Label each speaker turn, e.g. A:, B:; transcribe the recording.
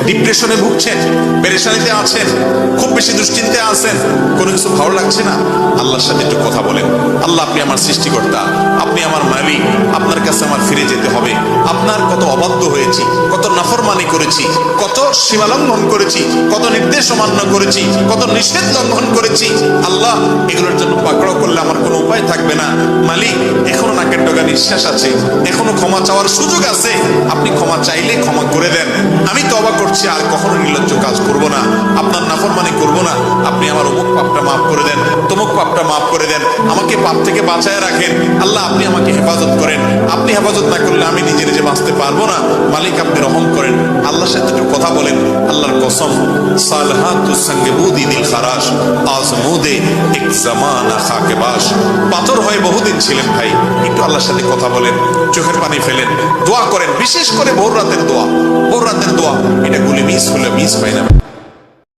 A: ডিপ্রেশনে ভুগছেন, পেরেশানিতে আছেন, খুব বেশি দুশ্চিন্তায় আছেন, কোনো কিছু ভালো লাগছে না, আল্লাহর সাথে একটু কথা বলেন। আল্লাহ, আপনি আমার সৃষ্টিকর্তা, আপনি আমার মালিক, আপনার কাছে আমার ফিরে যেতে হবে। আপনার কত অবাধ্য হয়েছি, কত নাফরমানি করেছি, কত সীমা লঙ্ঘন করেছি, কত নির্দেশ অমান্য করেছি, কত নিষেধ লঙ্ঘন করেছি। আল্লাহ, এগুলোর জন্য পাকড়াও করলে আমার কোনো উপায় থাকবে না। মালিক, এখনো নাকের ডগা নিঃশ্বাস আছে, এখনো ক্ষমা চাওয়ার সুযোগ আছে। আপনি ক্ষমা চাইলে ক্ষমা করে দেন। আমি তওবা করছি, আর কখনো নির্লজ্জ কাজ করব না, আপনার নাফরমানি করব না। আপনি আমার অমুক পাপটা মাফ করে দেন, তমুক পাপটা মাফ করে দেন, আমাকে পাপ থেকে বাঁচায় রাখেন। আল্লাহ, আপনি আমাকে হেফাজত করেন। আপনি হেফাজত না করলে আমি নিজে নিজে বাঁচতে পারবো না। মালিক, আপনি রহম করেন। আল্লাহর সাথে একটু কথা বলেন। আল্লাহর কসম, সালহাতুস সঙ্গে বুদি দিল খারাস, আজমুদে এক জামানা খাকে বাস। পাথর হয়ে বহুদিন ছিলেন ভাই, একটু আল্লাহর সাথে কথা বলেন, চোখের পানি ফেলেন, দোয়া করেন। বিশেষ করে ভোর রাতের দোয়া, ভোর রাতের দোয়া, এটা গুলি মিস হলে মিস পাই না